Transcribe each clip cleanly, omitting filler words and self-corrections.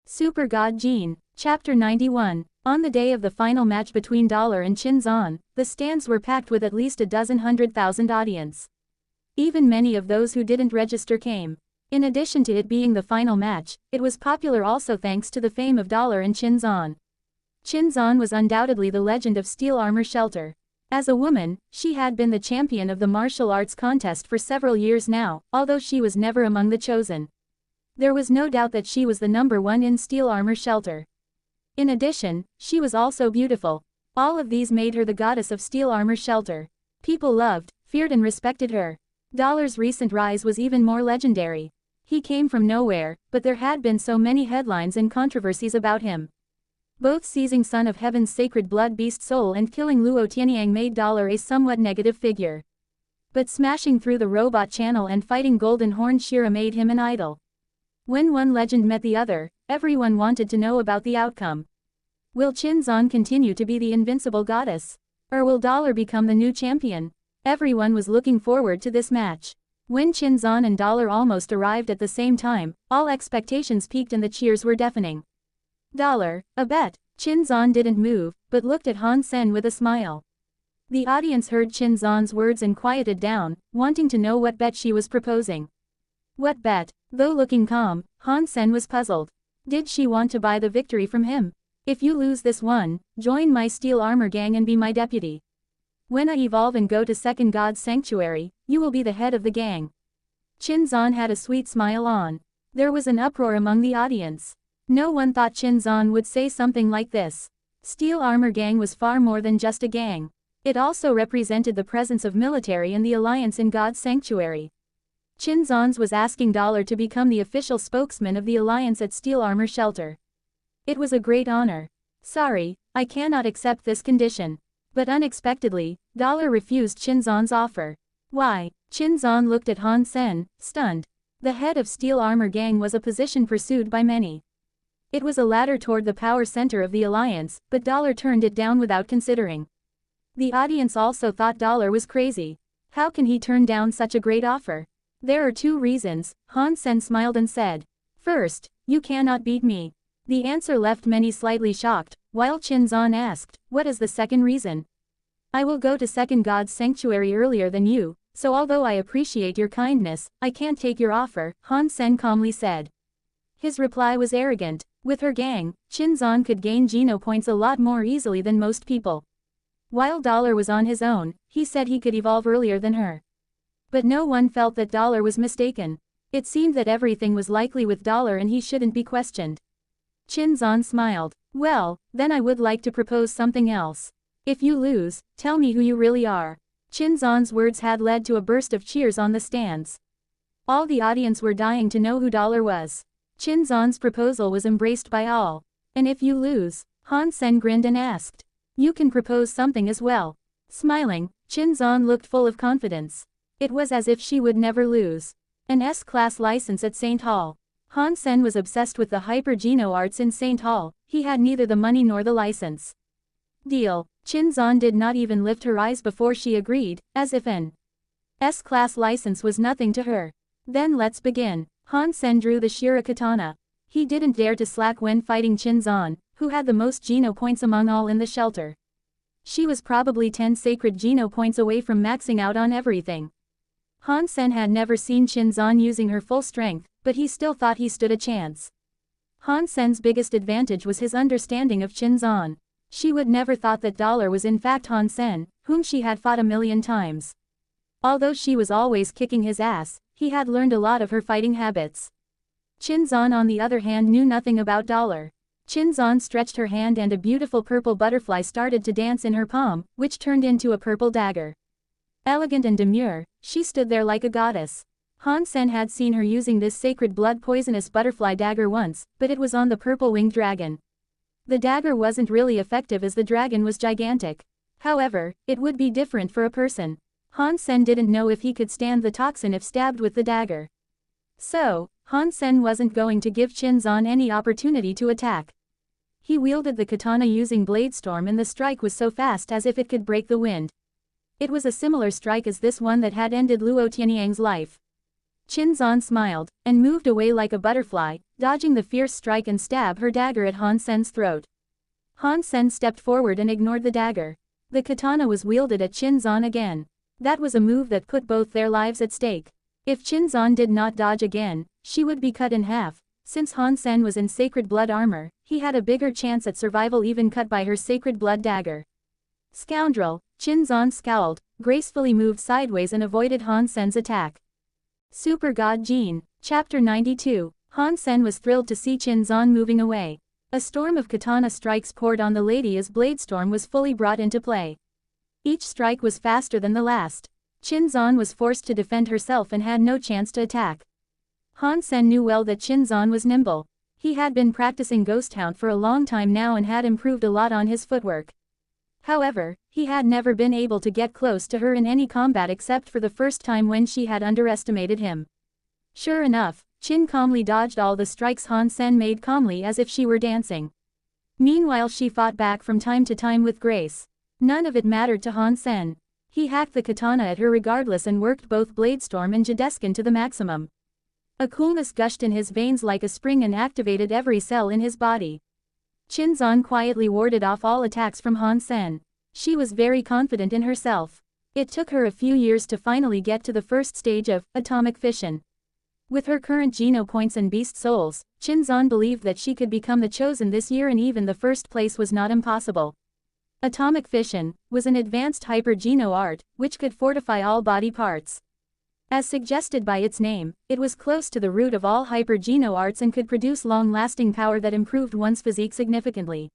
Super God Jean, Chapter 91. On the day of the final match between Dollar and Chinzan, the stands were packed with at least a dozen 100,000 audience. Even many of those who didn't register came. In addition to it being the final match, it was popular also thanks to the fame of Dollar and Chinzan. Chinzan was undoubtedly the legend of Steel Armor Shelter. As a woman, she had been the champion of the martial arts contest for several years now, although she was never among the chosen. There was no doubt that she was the number one in Steel Armor Shelter. In addition, she was also beautiful. All of these made her the goddess of Steel Armor Shelter. People loved, feared and respected her. Dollar's recent rise was even more legendary. He came from nowhere, but there had been so many headlines and controversies about him. Both seizing Son of Heaven's sacred blood beast soul and killing Luo Tianyang made Dollar a somewhat negative figure. But smashing through the robot channel and fighting Golden Horn Shira made him an idol. When one legend met the other, everyone wanted to know about the outcome. Will Chinzan continue to be the invincible goddess? Or will Dollar become the new champion? Everyone was looking forward to this match. When Chinzan and Dollar almost arrived at the same time, all expectations peaked and the cheers were deafening. Dollar, a bet. Chinzan didn't move, but looked at Han Sen with a smile. The audience heard Chinzan's words and quieted down, wanting to know what bet she was proposing. What bet? Though looking calm, Han Sen was puzzled. Did she want to buy the victory from him? If you lose this one, join my Steel Armor gang and be my deputy. When I evolve and go to Second God's Sanctuary, you will be the head of the gang. Chinzan had a sweet smile on. There was an uproar among the audience. No one thought Chinzan would say something like this. Steel Armor Gang was far more than just a gang. It also represented the presence of military and the alliance in God's Sanctuary. Chinzan's was asking Dollar to become the official spokesman of the alliance at Steel Armor Shelter. It was a great honor. Sorry, I cannot accept this condition. But unexpectedly, Dollar refused Chinzan's offer. Why? Chinzan looked at Han Sen, stunned. The head of Steel Armor Gang was a position pursued by many. It was a ladder toward the power center of the alliance, but Dollar turned it down without considering. The audience also thought Dollar was crazy. How can he turn down such a great offer? There are two reasons, Han Sen smiled and said. First, you cannot beat me. The answer left many slightly shocked, while Chinzan asked, what is the second reason? I will go to Second God's Sanctuary earlier than you, so although I appreciate your kindness, I can't take your offer, Han Sen calmly said. His reply was arrogant. With her gang, Chinzan could gain Geno points a lot more easily than most people. While Dollar was on his own, he said he could evolve earlier than her. But no one felt that Dollar was mistaken. It seemed that everything was likely with Dollar and he shouldn't be questioned. Chinzan smiled. Well, then I would like to propose something else. If you lose, tell me who you really are. Chinzan's words had led to a burst of cheers on the stands. All the audience were dying to know who Dollar was. Chinzan's proposal was embraced by all. And if you lose? Han Sen grinned and asked. You can propose something as well. Smiling, Chinzan looked full of confidence. It was as if she would never lose. An S-class license at St. Hall. Han Sen was obsessed with the hyper-geno arts in St. Hall, he had neither the money nor the license. Deal. Chinzan did not even lift her eyes before she agreed, as if an S-class license was nothing to her. Then let's begin. Han Sen drew the Shira katana. He didn't dare to slack when fighting Chinzan, who had the most Geno points among all in the shelter. She was probably 10 sacred Geno points away from maxing out on everything. Han Sen had never seen Chinzan using her full strength, but he still thought he stood a chance. Han Sen's biggest advantage was his understanding of Chinzan. She would never thought that Dollar was in fact Han Sen, whom she had fought a million times. Although she was always kicking his ass, he had learned a lot of her fighting habits. Chinzan on the other hand knew nothing about Dollar. Chinzan stretched her hand and a beautiful purple butterfly started to dance in her palm, which turned into a purple dagger. Elegant and demure, she stood there like a goddess. Han Sen had seen her using this sacred blood poisonous butterfly dagger once, but it was on the purple-winged dragon. The dagger wasn't really effective as the dragon was gigantic. However, it would be different for a person. Han Sen didn't know if he could stand the toxin if stabbed with the dagger. So, Han Sen wasn't going to give Chinzan any opportunity to attack. He wielded the katana using blade storm and the strike was so fast as if it could break the wind. It was a similar strike as this one that had ended Luo Tianyang's life. Chinzan smiled, and moved away like a butterfly, dodging the fierce strike and stab her dagger at Han Sen's throat. Han Sen stepped forward and ignored the dagger. The katana was wielded at Chinzan again. That was a move that put both their lives at stake. If Chinzan did not dodge again, she would be cut in half. Since Han Sen was in sacred blood armor, he had a bigger chance at survival even cut by her sacred blood dagger. Scoundrel, Chinzan scowled, gracefully moved sideways and avoided Han Sen's attack. Super God Gene, Chapter 92, Han Sen was thrilled to see Chinzan moving away. A storm of katana strikes poured on the lady as Bladestorm was fully brought into play. Each strike was faster than the last. Chinzan was forced to defend herself and had no chance to attack. Han Sen knew well that Chinzan was nimble. He had been practicing Ghost Hound for a long time now and had improved a lot on his footwork. However, he had never been able to get close to her in any combat except for the first time when she had underestimated him. Sure enough, Chin calmly dodged all the strikes Han Sen made calmly as if she were dancing. Meanwhile she fought back from time to time with grace. None of it mattered to Han Sen. He hacked the katana at her regardless and worked both Bladestorm and Jadeskin to the maximum. A coolness gushed in his veins like a spring and activated every cell in his body. Chinzan quietly warded off all attacks from Han Sen. She was very confident in herself. It took her a few years to finally get to the first stage of atomic fission. With her current Geno points and beast souls, Chinzan believed that she could become the chosen this year and even the first place was not impossible. Atomic fission was an advanced hyper-Geno art, which could fortify all body parts. As suggested by its name, it was close to the root of all hyper-Geno arts and could produce long-lasting power that improved one's physique significantly.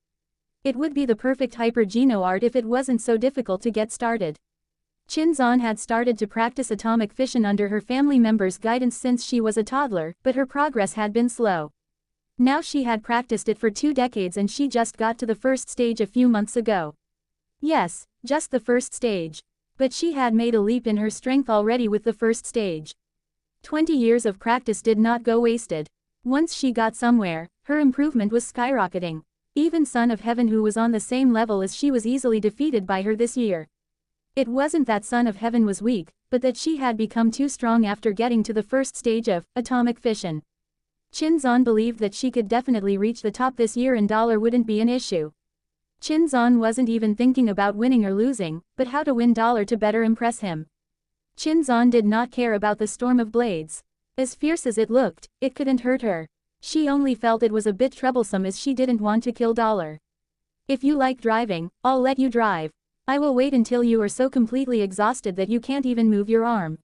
It would be the perfect hyper-Geno art if it wasn't so difficult to get started. Chinzan had started to practice atomic fission under her family members' guidance since she was a toddler, but her progress had been slow. Now she had practiced it for 2 decades and she just got to the first stage a few months ago. Yes, just the first stage. But she had made a leap in her strength already with the first stage. 20 years of practice did not go wasted. Once she got somewhere, her improvement was skyrocketing. Even Son of Heaven, who was on the same level as she, was easily defeated by her this year. It wasn't that Son of Heaven was weak, but that she had become too strong after getting to the first stage of atomic fission. Chinzan believed that she could definitely reach the top this year and dollar wouldn't be an issue. Chinzan wasn't even thinking about winning or losing, but how to win dollar to better impress him. Chinzan did not care about the storm of blades. As fierce as it looked, it couldn't hurt her. She only felt it was a bit troublesome as she didn't want to kill dollar. If you like driving, I'll let you drive. I will wait until you are so completely exhausted that you can't even move your arm.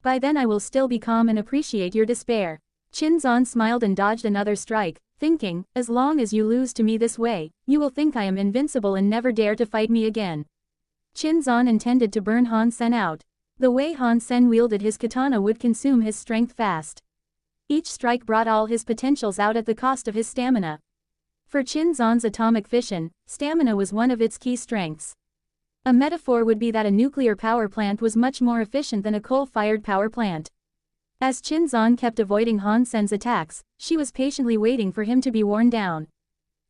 By then I will still be calm and appreciate your despair. Chinzan smiled and dodged another strike, thinking, as long as you lose to me this way, you will think I am invincible and never dare to fight me again. Chinzan intended to burn Han Sen out. The way Han Sen wielded his katana would consume his strength fast. Each strike brought all his potentials out at the cost of his stamina. For Chinzan's atomic fission, stamina was one of its key strengths. A metaphor would be that a nuclear power plant was much more efficient than a coal-fired power plant. As Chinzan kept avoiding Han Sen's attacks, she was patiently waiting for him to be worn down.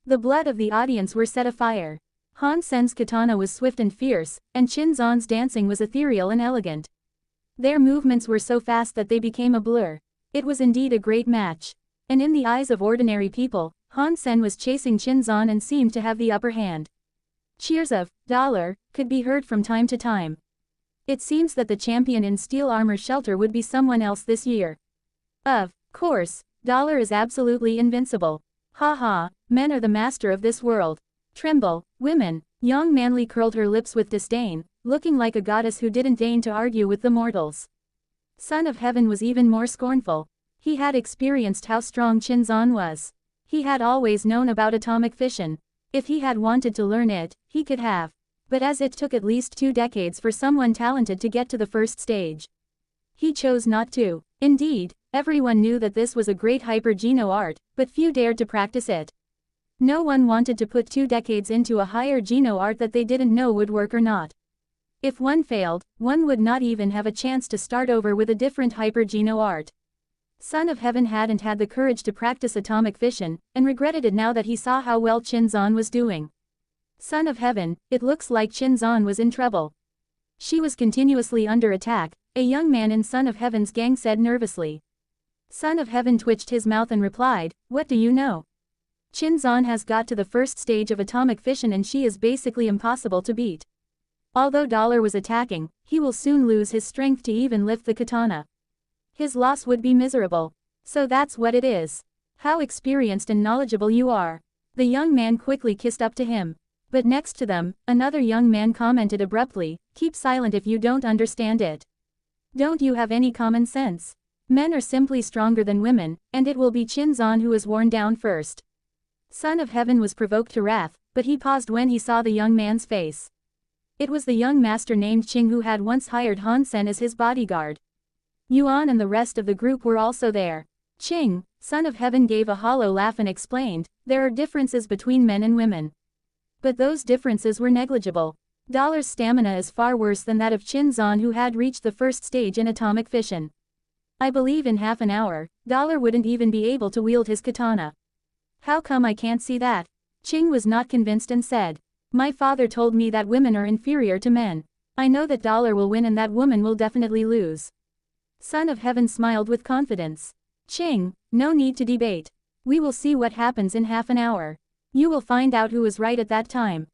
The blood of the audience were set afire. Han Sen's katana was swift and fierce, and Chinzan's dancing was ethereal and elegant. Their movements were so fast that they became a blur. It was indeed a great match. And in the eyes of ordinary people, Han Sen was chasing Chinzan and seemed to have the upper hand. Cheers of dollar could be heard from time to time. It seems that the champion in steel armor shelter would be someone else this year. Of course, dollar is absolutely invincible. Ha ha, men are the master of this world. Tremble, women. Young Manly curled her lips with disdain, looking like a goddess who didn't deign to argue with the mortals. Son of Heaven was even more scornful. He had experienced how strong Chinzan was. He had always known about atomic fission. If he had wanted to learn it, he could have. But as it took at least 2 decades for someone talented to get to the first stage, he chose not to. Indeed, everyone knew that this was a great hyper-Geno art, but few dared to practice it. No one wanted to put 2 decades into a higher Geno art that they didn't know would work or not. If one failed, one would not even have a chance to start over with a different hyper-Geno art. Son of Heaven hadn't had the courage to practice atomic fission, and regretted it now that he saw how well Chinzan was doing. Son of Heaven, it looks like Chinzan was in trouble. She was continuously under attack, a young man in Son of Heaven's gang said nervously. Son of Heaven twitched his mouth and replied, "What do you know? Chinzan has got to the first stage of atomic fission and she is basically impossible to beat. Although Dollar was attacking, he will soon lose his strength to even lift the katana. His loss would be miserable. So that's what it is. How experienced and knowledgeable you are." The young man quickly kissed up to him. But next to them, another young man commented abruptly, "Keep silent if you don't understand it. Don't you have any common sense? Men are simply stronger than women, and it will be Chinzan who is worn down first." Son of Heaven was provoked to wrath, but he paused when he saw the young man's face. It was the young master named Qing who had once hired Han Sen as his bodyguard. Yuan and the rest of the group were also there. Qing, Son of Heaven gave a hollow laugh and explained, "There are differences between men and women. But those differences were negligible. Dollar's stamina is far worse than that of Chinzan who had reached the first stage in atomic fission. I believe in half an hour, Dollar wouldn't even be able to wield his katana." "How come I can't see that?" Qing was not convinced and said. "My father told me that women are inferior to men. I know that Dollar will win and that woman will definitely lose." Son of Heaven smiled with confidence. "Qing, no need to debate. We will see what happens in half an hour. You will find out who is right at that time."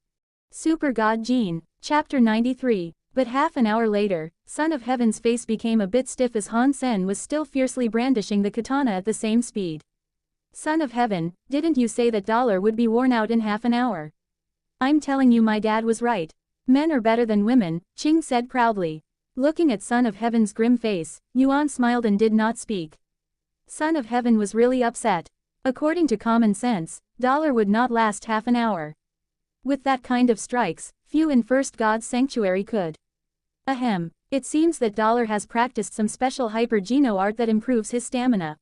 Super God Gene, Chapter 93. But half an hour later, Son of Heaven's face became a bit stiff as Han Sen was still fiercely brandishing the katana at the same speed. "Son of Heaven, didn't you say that Dollar would be worn out in half an hour? I'm telling you my dad was right. Men are better than women," Qing said proudly. Looking at Son of Heaven's grim face, Yuan smiled and did not speak. Son of Heaven was really upset. According to common sense, Dollar would not last half an hour. With that kind of strikes, few in First God's Sanctuary could. Ahem, it seems that Dollar has practiced some special hyper-geno art that improves his stamina.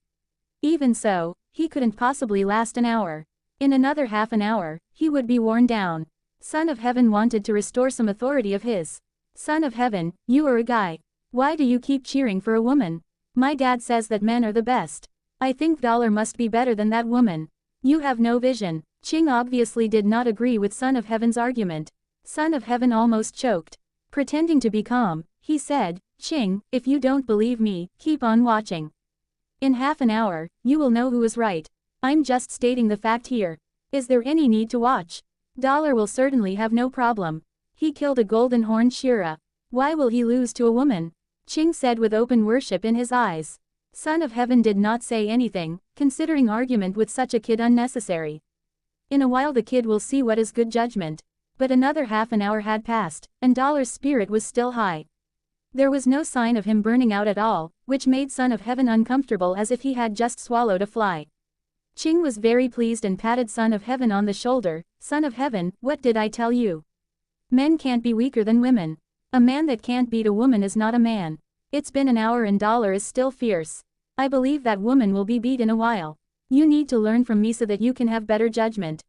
Even so, he couldn't possibly last an hour. In another half an hour, he would be worn down. Son of Heaven wanted to restore some authority of his. "Son of Heaven, you are a guy. Why do you keep cheering for a woman? My dad says that men are the best. I think Dollar must be better than that woman. You have no vision." Qing obviously did not agree with Son of Heaven's argument. Son of Heaven almost choked. Pretending to be calm, he said, "Qing, if you don't believe me, keep on watching. In half an hour, you will know who is right. I'm just stating the fact here. Is there any need to watch? Dollar will certainly have no problem. He killed a golden horned Shira. Why will he lose to a woman?" Qing said with open worship in his eyes. Son of Heaven did not say anything, considering argument with such a kid unnecessary. In a while the kid will see what is good judgment. But another half an hour had passed, and Dollar's spirit was still high. There was no sign of him burning out at all, which made Son of Heaven uncomfortable as if he had just swallowed a fly. Qing was very pleased and patted Son of Heaven on the shoulder. "Son of Heaven, what did I tell you? Men can't be weaker than women. A man that can't beat a woman is not a man. It's been an hour and Dollar is still fierce. I believe that woman will be beat in a while. You need to learn from me so that you can have better judgment.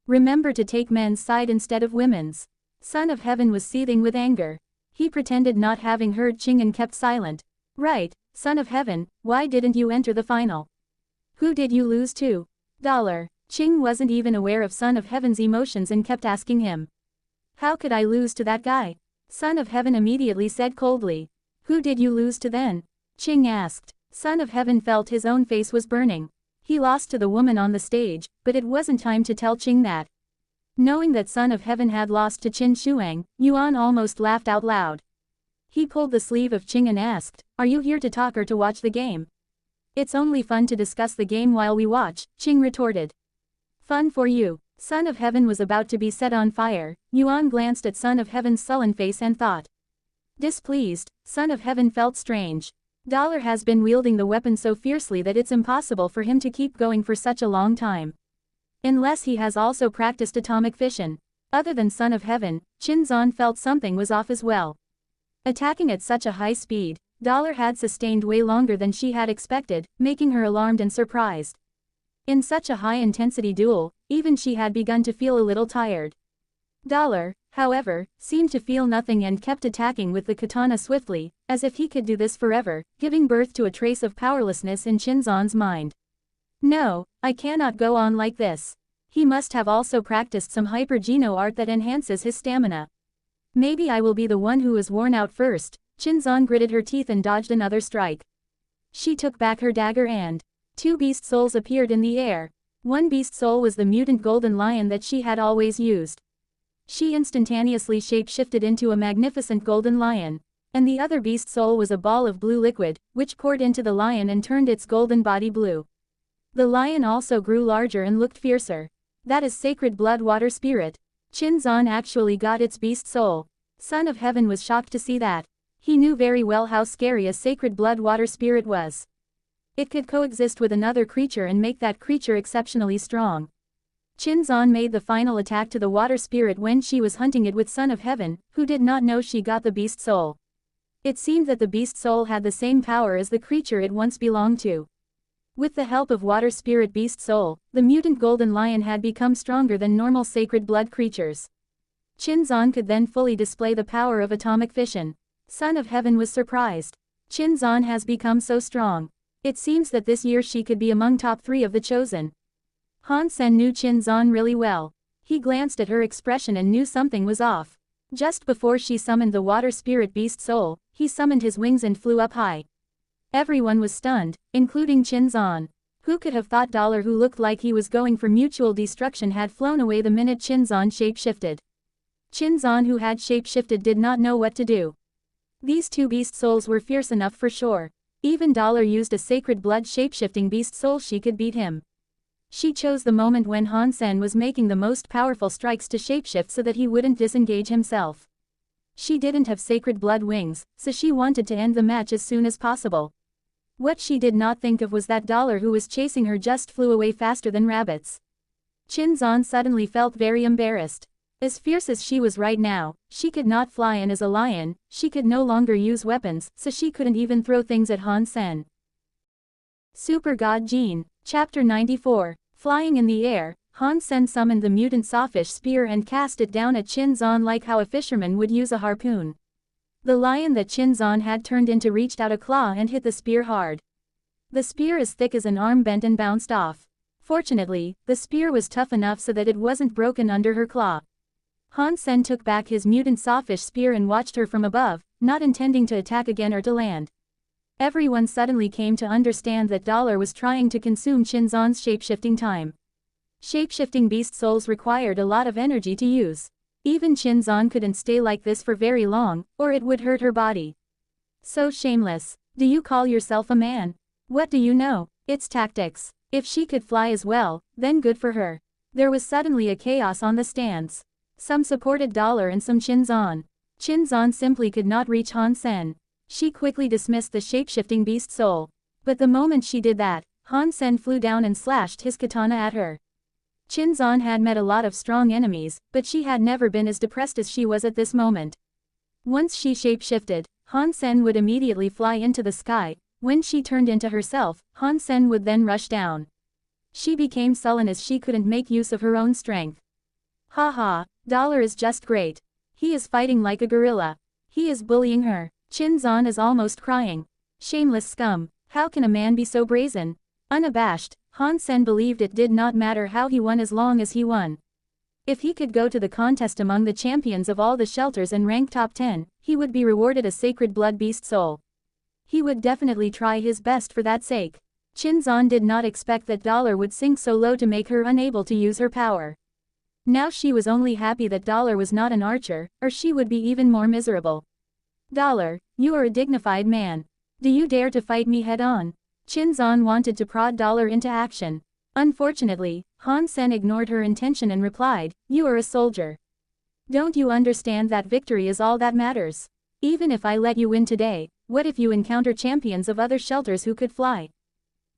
Remember to take men's side instead of women's." Son of Heaven was seething with anger. He pretended not having heard Qing and kept silent. "Right, Son of Heaven, why didn't you enter the final? Who did you lose to?" "Dollar." Qing wasn't even aware of Son of Heaven's emotions and kept asking him. "How could I lose to that guy?" Son of Heaven immediately said coldly. "Who did you lose to then?" Qing asked. Son of Heaven felt his own face was burning. He lost to the woman on the stage, but it wasn't time to tell Qing that. Knowing that Son of Heaven had lost to Qin Shuang, Yuan almost laughed out loud. He pulled the sleeve of Qing and asked, "Are you here to talk or to watch the game?" "It's only fun to discuss the game while we watch," Qing retorted. "Fun for you." Son of Heaven was about to be set on fire. Yuan glanced at Son of Heaven's sullen face and thought. Displeased, Son of Heaven felt strange. Dollar has been wielding the weapon so fiercely that it's impossible for him to keep going for such a long time. Unless he has also practiced atomic fission. Other than Son of Heaven, Chinzan felt something was off as well. Attacking at such a high speed, Dollar had sustained way longer than she had expected, making her alarmed and surprised. In such a high-intensity duel, even she had begun to feel a little tired. Dollar, however, seemed to feel nothing and kept attacking with the katana swiftly, as if he could do this forever, giving birth to a trace of powerlessness in Chinzan's mind. "No, I cannot go on like this. He must have also practiced some hyper-geno art that enhances his stamina. Maybe I will be the one who is worn out first," Chinzon gritted her teeth and dodged another strike. She took back her dagger and 2 beast souls appeared in the air. One beast soul was the mutant golden lion that she had always used. She instantaneously shape-shifted into a magnificent golden lion. And the other beast soul was a ball of blue liquid, which poured into the lion and turned its golden body blue. The lion also grew larger and looked fiercer. That is sacred blood water spirit. Chinzon actually got its beast soul. Son of Heaven was shocked to see that. He knew very well how scary a sacred blood water spirit was. It could coexist with another creature and make that creature exceptionally strong. Chinzon made the final attack to the water spirit when she was hunting it with Son of Heaven, who did not know she got the beast soul. It seemed that the beast soul had the same power as the creature it once belonged to. With the help of water spirit beast soul, the mutant golden lion had become stronger than normal sacred blood creatures. Chinzon could then fully display the power of atomic fission. Son of Heaven was surprised. Chinzon has become so strong. It seems that this year she could be among top 3 of the chosen. Han Sen knew Chinzon really well. He glanced at her expression and knew something was off. Just before she summoned the water spirit beast soul, he summoned his wings and flew up high. Everyone was stunned, including Chinzon. Who could have thought Dollar, who looked like he was going for mutual destruction, had flown away the minute Chinzon shape-shifted. Chinzon, who had shape-shifted, did not know what to do. These 2 beast souls were fierce enough for sure. Even Dollar used a sacred blood shape-shifting beast soul, she could beat him. She chose the moment when Han Sen was making the most powerful strikes to shapeshift so that he wouldn't disengage himself. She didn't have sacred blood wings, so she wanted to end the match as soon as possible. What she did not think of was that Dollar, who was chasing her, just flew away faster than rabbits. Chinzon suddenly felt very embarrassed. As fierce as she was right now, she could not fly, and as a lion, she could no longer use weapons, so she couldn't even throw things at Han Sen. Super God Gene, Chapter 94. Flying in the air, Han Sen summoned the mutant sawfish spear and cast it down at Chinzon like how a fisherman would use a harpoon. The lion that Chinzon had turned into reached out a claw and hit the spear hard. The spear, as thick as an arm, bent and bounced off. Fortunately, the spear was tough enough so that it wasn't broken under her claw. Han Sen took back his mutant sawfish spear and watched her from above, not intending to attack again or to land. Everyone suddenly came to understand that Dollar was trying to consume Chinzon's shapeshifting time. Shapeshifting beast souls required a lot of energy to use. Even Chinzon couldn't stay like this for very long, or it would hurt her body. So shameless. Do you call yourself a man? What do you know? It's tactics. If she could fly as well, then good for her. There was suddenly a chaos on the stands. Some supported Dollar and some Chinzon. Chinzon simply could not reach Han Sen. She quickly dismissed the shapeshifting beast soul. But the moment she did that, Han Sen flew down and slashed his katana at her. Chinzon had met a lot of strong enemies, but she had never been as depressed as she was at this moment. Once she shapeshifted, Han Sen would immediately fly into the sky. When she turned into herself, Han Sen would then rush down. She became sullen as she couldn't make use of her own strength. Haha, Dollar is just great. He is fighting like a gorilla. He is bullying her. Chinzon is almost crying. Shameless scum, how can a man be so brazen? Unabashed, Han Sen believed it did not matter how he won as long as he won. If he could go to the contest among the champions of all the shelters and rank top 10, he would be rewarded a sacred blood beast soul. He would definitely try his best for that sake. Chinzon did not expect that Dollar would sink so low to make her unable to use her power. Now she was only happy that Dollar was not an archer, or she would be even more miserable. Dollar, you are a dignified man. Do you dare to fight me head-on? Chinzon wanted to prod Dollar into action. Unfortunately, Han Sen ignored her intention and replied, "You are a soldier. Don't you understand that victory is all that matters? Even if I let you win today, what if you encounter champions of other shelters who could fly?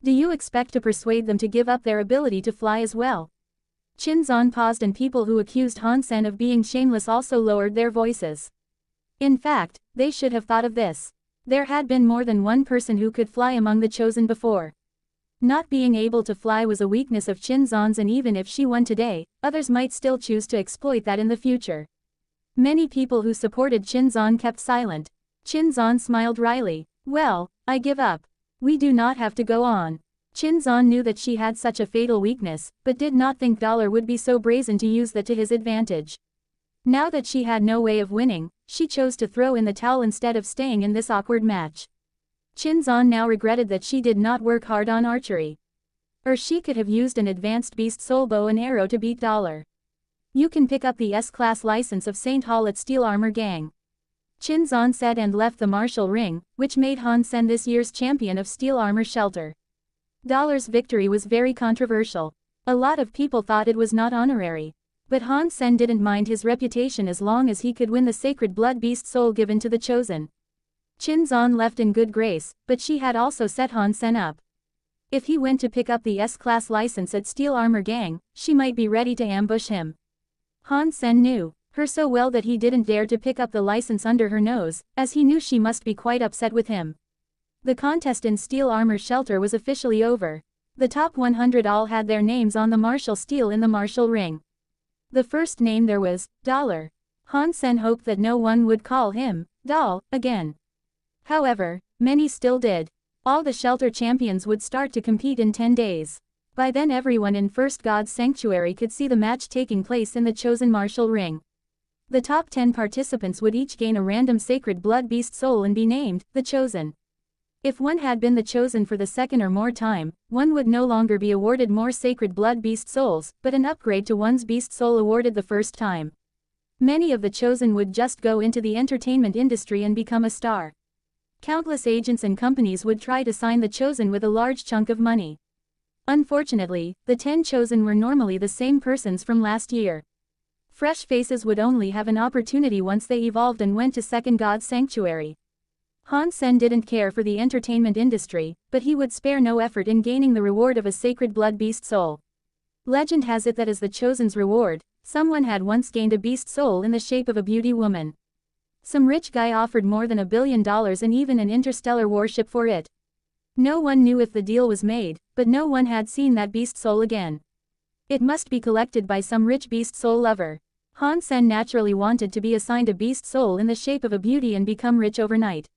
Do you expect to persuade them to give up their ability to fly as well?" Chinzon paused, and people who accused Han Sen of being shameless also lowered their voices. In fact, they should have thought of this. There had been more than one person who could fly among the chosen before. Not being able to fly was a weakness of Chinzon's, and even if she won today, others might still choose to exploit that in the future. Many people who supported Chinzon kept silent. Chinzon smiled wryly. "Well, I give up. We do not have to go on." Chinzon knew that she had such a fatal weakness, but did not think Dollar would be so brazen to use that to his advantage. Now that she had no way of winning, she chose to throw in the towel instead of staying in this awkward match. Chinzan now regretted that she did not work hard on archery. Or she could have used an advanced beast soul bow and arrow to beat Dollar. You can pick up the S-class license of Saint Hall at Steel Armor Gang. Chinzan said and left the martial ring, which made Han Sen this year's champion of Steel Armor Shelter. Dollar's victory was very controversial. A lot of people thought it was not honorary. But Han Sen didn't mind his reputation as long as he could win the sacred blood beast soul given to the chosen. Chinzan left in good grace, but she had also set Han Sen up. If he went to pick up the S-class license at Steel Armor Gang, she might be ready to ambush him. Han Sen knew her so well that he didn't dare to pick up the license under her nose, as he knew she must be quite upset with him. The contest in Steel Armor Shelter was officially over. The top 100 all had their names on the martial steel in the martial ring. The first name there was Dollar. Han Sen hoped that no one would call him Doll again. However, many still did. All the shelter champions would start to compete in 10 days. By then everyone in First God's Sanctuary could see the match taking place in the chosen martial ring. The top 10 participants would each gain a random sacred blood beast soul and be named the Chosen. If one had been the Chosen for the second or more time, one would no longer be awarded more sacred blood beast souls, but an upgrade to one's beast soul awarded the first time. Many of the Chosen would just go into the entertainment industry and become a star. Countless agents and companies would try to sign the Chosen with a large chunk of money. Unfortunately, the 10 Chosen were normally the same persons from last year. Fresh faces would only have an opportunity once they evolved and went to Second God's Sanctuary. Han Sen didn't care for the entertainment industry, but he would spare no effort in gaining the reward of a sacred blood beast soul. Legend has it that as the Chosen's reward, someone had once gained a beast soul in the shape of a beauty woman. Some rich guy offered more than $1 billion and even an interstellar warship for it. No one knew if the deal was made, but no one had seen that beast soul again. It must be collected by some rich beast soul lover. Han Sen naturally wanted to be assigned a beast soul in the shape of a beauty and become rich overnight.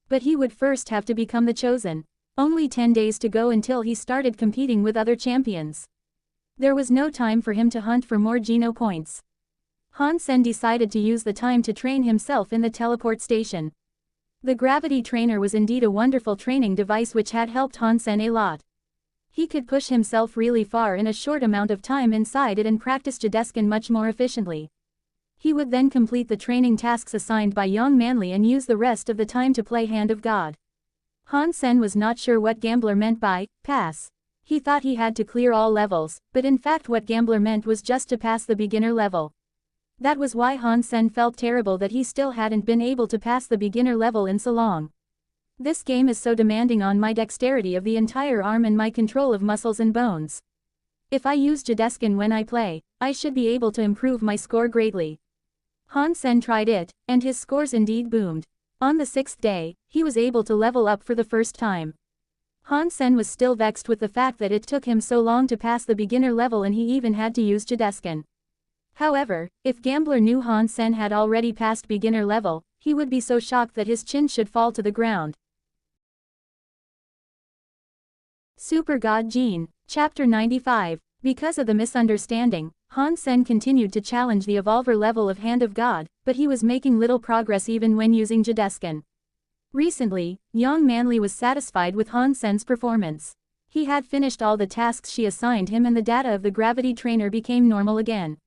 But he would first have to become the Chosen. Only 10 days to go until he started competing with other champions. There was no time for him to hunt for more Geno points. Han Sen decided to use the time to train himself in the teleport station. The gravity trainer was indeed a wonderful training device which had helped Han Sen a lot. He could push himself really far in a short amount of time inside it and practice Jideskin much more efficiently. He would then complete the training tasks assigned by Young Manly and use the rest of the time to play Hand of God. Han Sen was not sure what Gambler meant by pass. He thought he had to clear all levels, but in fact what Gambler meant was just to pass the beginner level. That was why Han Sen felt terrible that he still hadn't been able to pass the beginner level in so long. This game is so demanding on my dexterity of the entire arm and my control of muscles and bones. If I use Jideskin when I play, I should be able to improve my score greatly. Han Sen tried it, and his scores indeed boomed. On the 6th day, he was able to level up for the first time. Han Sen was still vexed with the fact that it took him so long to pass the beginner level and he even had to use Jideskin. However, if Gambler knew Han Sen had already passed beginner level, he would be so shocked that his chin should fall to the ground. Super God Gene, Chapter 95. Because of the misunderstanding, Han Sen continued to challenge the evolver level of Hand of God, but he was making little progress even when using Jideskin. Recently, Young Manly was satisfied with Han Sen's performance. He had finished all the tasks she assigned him and the data of the gravity trainer became normal again.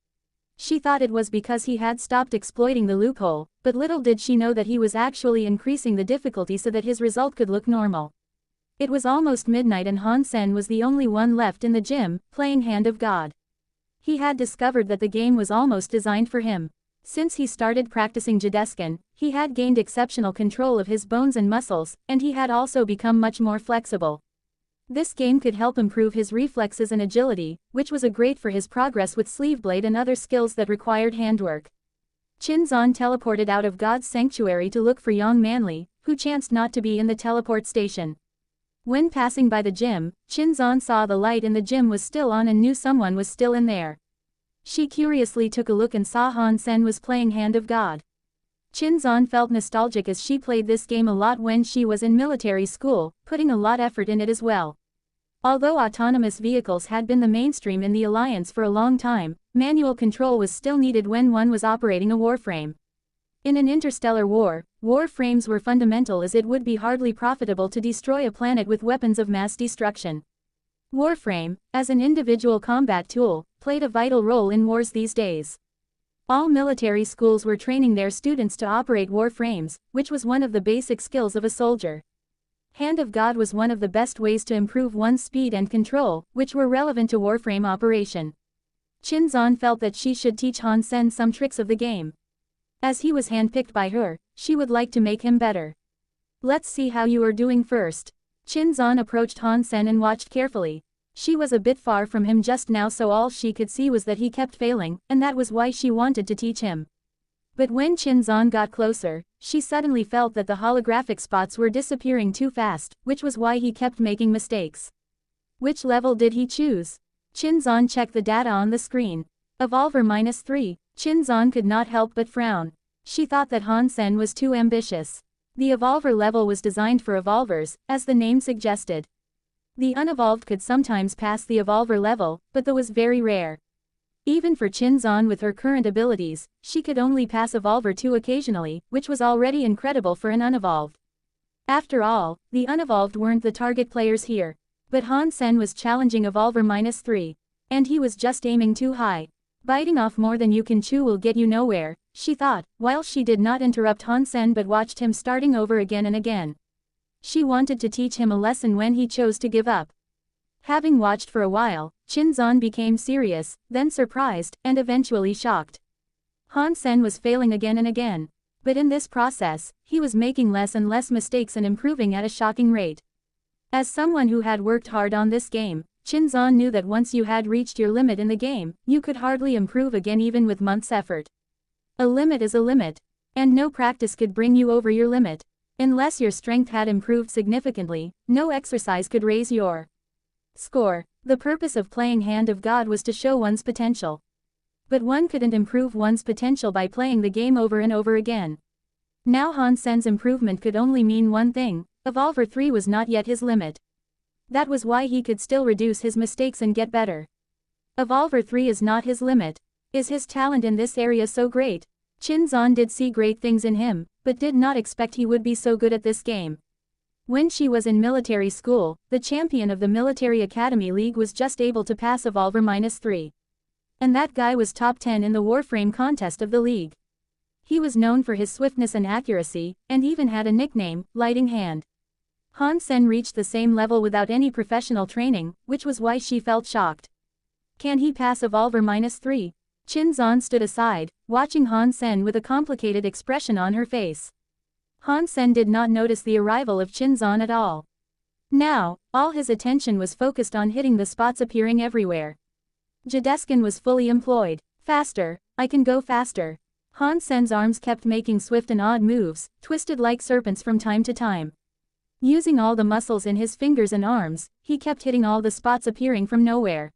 She thought it was because he had stopped exploiting the loophole, but little did she know that he was actually increasing the difficulty so that his result could look normal. It was almost midnight and Han Sen was the only one left in the gym, playing Hand of God. He had discovered that the game was almost designed for him. Since he started practicing Jideskin, he had gained exceptional control of his bones and muscles, and he had also become much more flexible. This game could help improve his reflexes and agility, which was great for his progress with Sleeveblade and other skills that required handwork. Chinzan teleported out of God's Sanctuary to look for Young Manly, who chanced not to be in the teleport station. When passing by the gym, Chinzan saw the light in the gym was still on and knew someone was still in there. She curiously took a look and saw Han Sen was playing Hand of God. Chinzan felt nostalgic as she played this game a lot when she was in military school, putting a lot effort in it as well. Although autonomous vehicles had been the mainstream in the Alliance for a long time, manual control was still needed when one was operating a warframe. In an interstellar war, warframes were fundamental as it would be hardly profitable to destroy a planet with weapons of mass destruction. Warframe, as an individual combat tool, played a vital role in wars these days. All military schools were training their students to operate warframes, which was one of the basic skills of a soldier. Hand of God was one of the best ways to improve one's speed and control, which were relevant to warframe operation. Qinzan felt that she should teach Han Sen some tricks of the game. As he was handpicked by her, she would like to make him better. Let's see how you are doing first. Qinzan approached Han Sen and watched carefully. She was a bit far from him just now, so all she could see was that he kept failing, and that was why she wanted to teach him. But when Qinzan got closer, she suddenly felt that the holographic spots were disappearing too fast, which was why he kept making mistakes. Which level did he choose? Qinzan checked the data on the screen. Evolver -3. Qinzan could not help but frown. She thought that Han Sen was too ambitious. The Evolver level was designed for Evolvers, as the name suggested. The unevolved could sometimes pass the Evolver level, but that was very rare. Even for Qinzan with her current abilities, she could only pass Evolver 2 occasionally, which was already incredible for an unevolved. After all, the unevolved weren't the target players here. But Han Sen was challenging Evolver -3. And he was just aiming too high. Biting off more than you can chew will get you nowhere, she thought, while she did not interrupt Han Sen but watched him starting over again and again. She wanted to teach him a lesson when he chose to give up. Having watched for a while, Qinzan became serious, then surprised, and eventually shocked. Han Sen was failing again and again. But in this process, he was making less and less mistakes and improving at a shocking rate. As someone who had worked hard on this game, Qinzan knew that once you had reached your limit in the game, you could hardly improve again even with months' effort. A limit is a limit. And no practice could bring you over your limit. Unless your strength had improved significantly, no exercise could raise your score. The purpose of playing Hand of God was to show one's potential. But one couldn't improve one's potential by playing the game over and over again. Now Han Sen's improvement could only mean one thing: Evolver 3 was not yet his limit. That was why he could still reduce his mistakes and get better. Evolver 3 is not his limit. Is his talent in this area so great? Qinzan did see great things in him, but did not expect he would be so good at this game. When she was in military school, the champion of the Military Academy League was just able to pass Evolver -3. And that guy was top 10 in the Warframe contest of the league. He was known for his swiftness and accuracy, and even had a nickname, Lighting Hand. Han Sen reached the same level without any professional training, which was why she felt shocked. Can he pass Evolver -3? Qinzan stood aside, watching Han Sen with a complicated expression on her face. Han Sen did not notice the arrival of Qinzan at all. Now, all his attention was focused on hitting the spots appearing everywhere. Jadeskin was fully employed. Faster, I can go faster. Han Sen's arms kept making swift and odd moves, twisted like serpents from time to time. Using all the muscles in his fingers and arms, he kept hitting all the spots appearing from nowhere.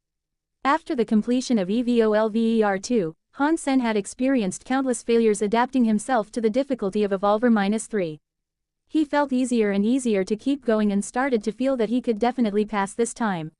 After the completion of EVOLVER 2, Han Sen had experienced countless failures adapting himself to the difficulty of Evolver -3. He felt easier and easier to keep going and started to feel that he could definitely pass this time.